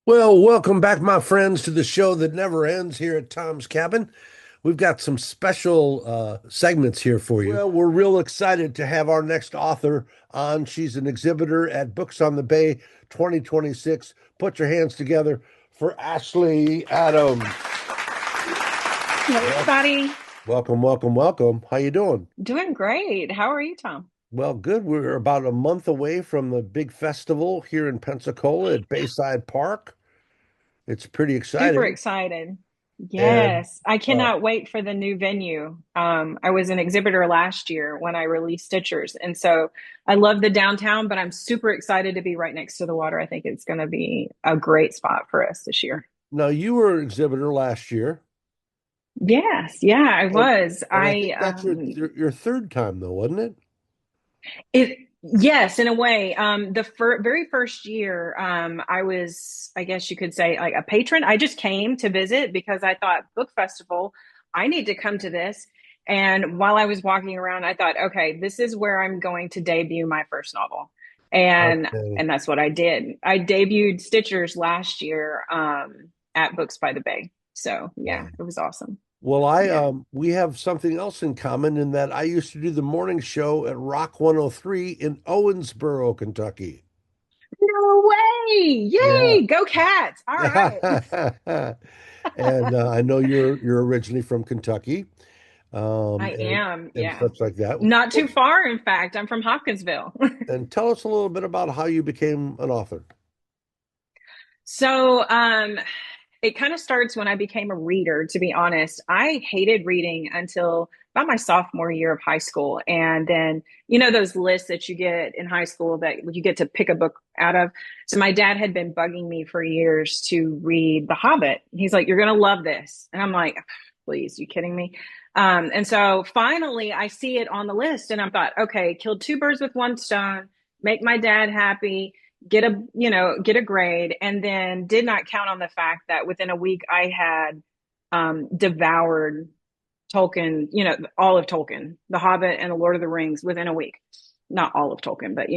Well, welcome back, my friends, to the show that never ends here at Tom's Cabin. We've got some special segments here for you. Well, we're real excited to have our next author on. She's an exhibitor at Books on the Bay 2026. Put your hands together for Ashley Adams. Hey, Well, everybody. welcome, welcome, welcome. How you doing? Doing great. How are you, Tom? Well, good. We're about a month away from the big festival here in Pensacola at Bayside Park. It's pretty Super exciting. excited. And Yes, I uh, cannot wait for the new venue. I was an exhibitor last year when I released Stitchers, and so I love the downtown, but I'm super excited to be right next to the water. I think it's going to be a great spot for us this year. Now you were an exhibitor last year, Yes, yeah, I and was. and I think that's your third time though, wasn't it? It yes, in a way. The very first year, I was, I guess you could say, like a patron. I just came to visit because I thought book festival, I need to come to this. And while I was walking around, I thought, okay, this is where I'm going to debut my first novel. And Okay. and that's what I did. I debuted Stitchers last year at Books by the Bay. So yeah, Wow. it was awesome. Well, I Yeah. we have something else in common in that I used to do the morning show at Rock 103 in Owensboro, Kentucky. No way! Yeah. Yay! Go Cats! All right. And I know you're originally from Kentucky, I and am, and yeah. such like that. Not too far, in fact. I'm from Hopkinsville. And tell us a little bit about how you became an author. So, it kind of starts when I became a reader, to be honest. I hated reading until about my sophomore year of high school. And then, those lists that you get in high school that you get to pick a book out of. So my dad had been bugging me for years to read The Hobbit. He's like, "You're going to love this." And I'm like, "Please, you kidding me?" And so finally I see it on the list and I thought, okay, killed two birds with one stone, make my dad happy, get a grade, and then did not count on the fact that within a week I had devoured Tolkien, all of Tolkien, The Hobbit and The Lord of the Rings within a week. Not all of Tolkien, but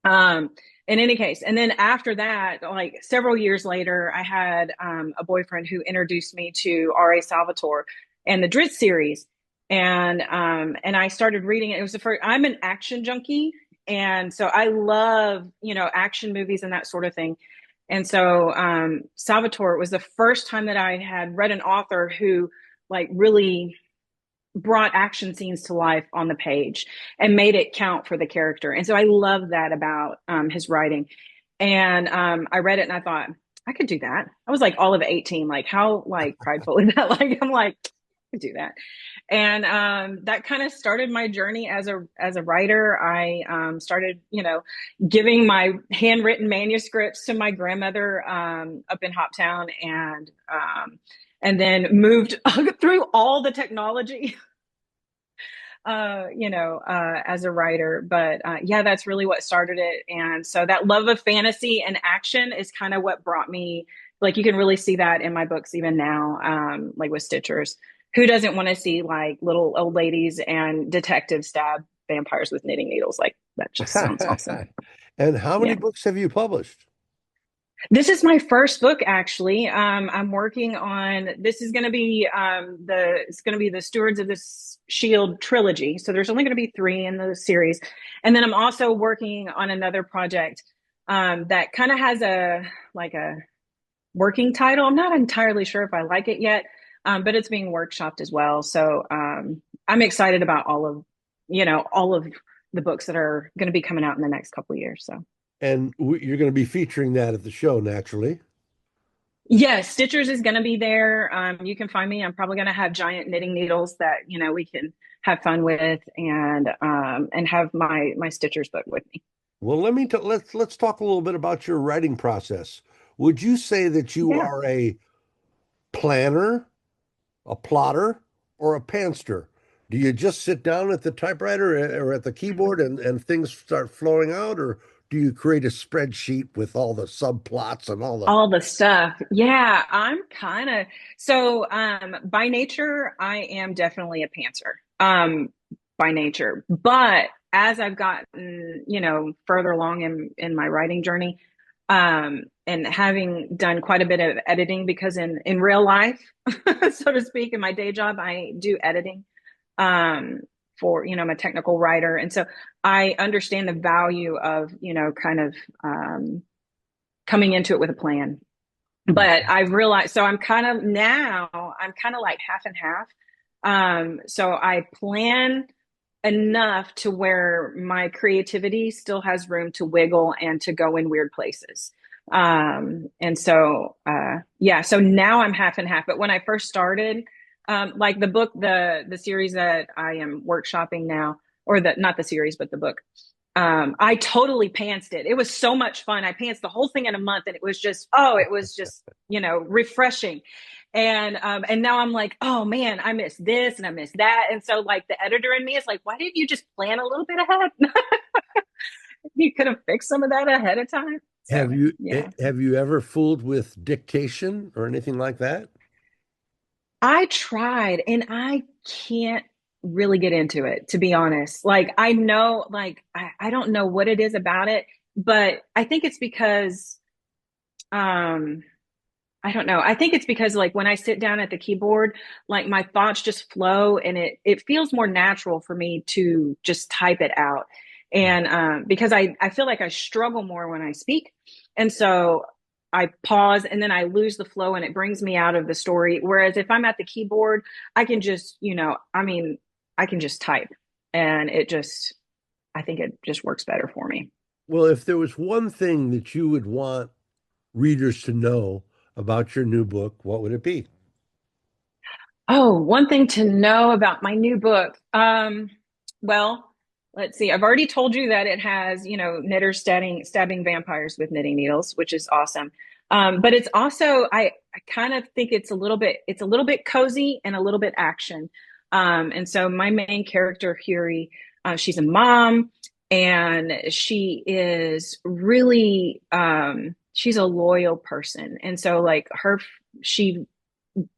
um in any case, and then after that, like several years later, I had a boyfriend who introduced me to R.A. Salvatore and the Drizzt series, and I started reading it. It was the first. I'm an action junkie, and so I love action movies and that sort of thing. And so Salvatore was the first time that I had read an author who like really brought action scenes to life on the page and made it count for the character. And so I love that about his writing. And I read it and I thought, I could do that. I was like all of 18, like how like prideful is that? Like I'm like, I could do that. And that kind of started my journey as a writer. I started, giving my handwritten manuscripts to my grandmother up in Hoptown, and then moved through all the technology as a writer. But yeah, that's really what started it. And so that love of fantasy and action is kind of what brought me, like, you can really see that in my books even now, like with Stitchers. Who doesn't want to see like little old ladies and detectives stab vampires with knitting needles? Like, that just sounds awesome. And how many Yeah. books have you published? This is my first book, actually. I'm working on this is going to be the Stewards of the Shield trilogy. So there's only going to be three in the series, and then I'm also working on another project that kind of has a working title. I'm not entirely sure if I like it yet, but it's being workshopped as well. So I'm excited about all of the books that are going to be coming out in the next couple of years. So. And you're going to be featuring that at the show, naturally. Yes, Stitchers is going to be there. You can find me. I'm probably going to have giant knitting needles that we can have fun with, and have my Stitchers book with me. Well, let's talk a little bit about your writing process. Would you say that you Yeah. are a planner, a plotter, or a pantser? Do you just sit down at the typewriter or at the keyboard and things start flowing out, or do you create a spreadsheet with all the subplots and all the All the stuff. Yeah, I'm kind of so by nature, I am definitely a pantser. By nature. But as I've gotten, further along in my writing journey, And having done quite a bit of editing because in real life, so to speak, in my day job, I do editing um, for, I'm a technical writer. And so I understand the value of, kind of coming into it with a plan. But Mhm. I've realized, so I'm kind of like half and half. So I plan enough to where my creativity still has room to wiggle and to go in weird places. And so, yeah, so now I'm half and half. But when I first started, like the book, the series that I am workshopping now, or not the series, but the book, I totally pantsed it. It was so much fun. I pantsed the whole thing in a month, and it was just, refreshing. And now I'm like, oh man, I missed this and I missed that. And so like the editor in me is like, why didn't you just plan a little bit ahead? You could have fixed some of that ahead of time. So yeah. Have you ever fooled with dictation or anything like that? I tried and I can't really get into it, to be honest. Like I know, like I don't know what it is about it, but I think it's because um I don't know. I think it's because like when I sit down at the keyboard, like my thoughts just flow and it feels more natural for me to just type it out. And because I feel like I struggle more when I speak. And so I pause and then I lose the flow and it brings me out of the story. Whereas if I'm at the keyboard, I can just, I can just type and I think it just works better for me. Well, if there was one thing that you would want readers to know about your new book, what would it be? Oh, one thing to know about my new book. Well, let's see. I've already told you that it has, knitters stabbing vampires with knitting needles, which is awesome. But it's also, I kind of think it's a little bit cozy and a little bit action. And so my main character, Huri, she's a mom and she is really, she's a loyal person. And so like she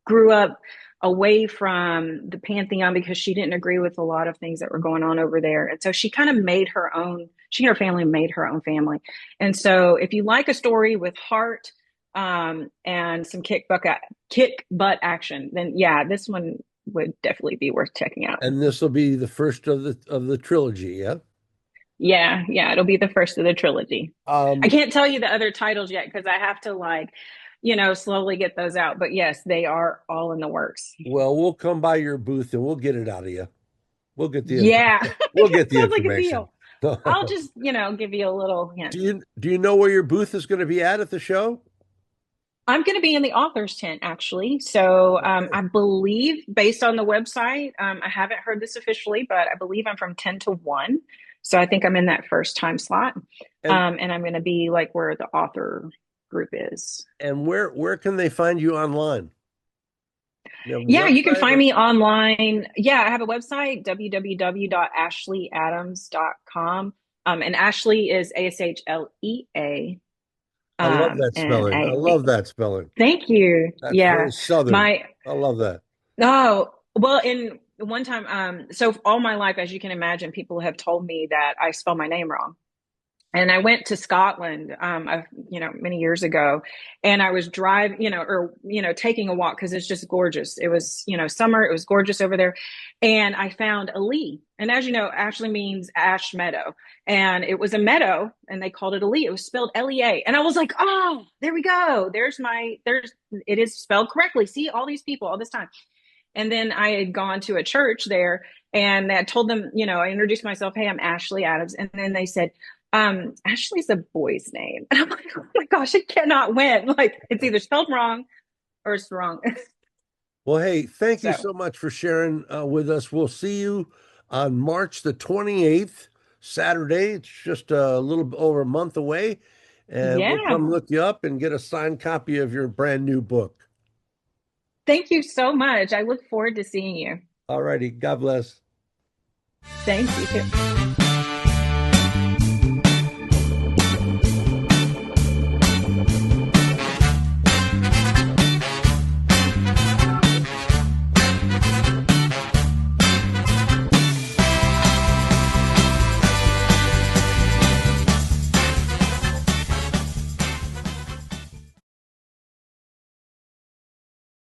grew up away from the pantheon because she didn't agree with a lot of things that were going on over there. And so she kind of made her own, she and her family made her own family. And so if you like a story with heart and some kick butt action, then yeah, this one would definitely be worth checking out. And this will be the first of the trilogy, yeah? Yeah, yeah, it'll be the first of the trilogy. I Um, can't tell you the other titles yet because I have to like, slowly get those out. But yes, they are all in the works. well, we'll come by your booth and we'll get it out of you. We'll get the info. Yeah, We'll that get the sounds like a information. deal. I'll just, give you a little hint. Do you know where your booth is going to be at the show? I'm going to be in the author's tent actually. So Okay. I believe, based on the website, I haven't heard this officially, but I believe I'm from 10 to 1. So I think I'm in that first time slot. And And I'm going to be like where the author group is. where can they find you online? You have a Yeah, you can website find or me online. Yeah, I have a website, www.ashleyadams.com. And Ashley is Ashlea. I love that And spelling. I love that spelling. thank you. That's Yeah. very Southern. My, I love that. oh, well, in one time, so all my life, as you can imagine, people have told me that I spell my name wrong. And I went to Scotland, many years ago, and I was driving, taking a walk because it's just gorgeous. It was, summer. It was gorgeous over there, and I found a lee. And as you know, Ashley means ash meadow, and it was a meadow, and they called it a lee. It was spelled Lea, and I was like, oh, there we go. It is spelled correctly. See, all these people, all this time. And then I had gone to a church there and I told them, I introduced myself. Hey, I'm Ashley Adams. And then they said, Ashley's a boy's name. And I'm like, oh my gosh, I cannot win. Like it's either spelled wrong or it's wrong. Well, hey, thank you So so much for sharing with us. We'll see you on March the 28th, Saturday. It's just a little over a month away, and we'll yeah. come look you up and get a signed copy of your brand new book. Thank you so much. I look forward to seeing you. All righty. God bless. Thank you.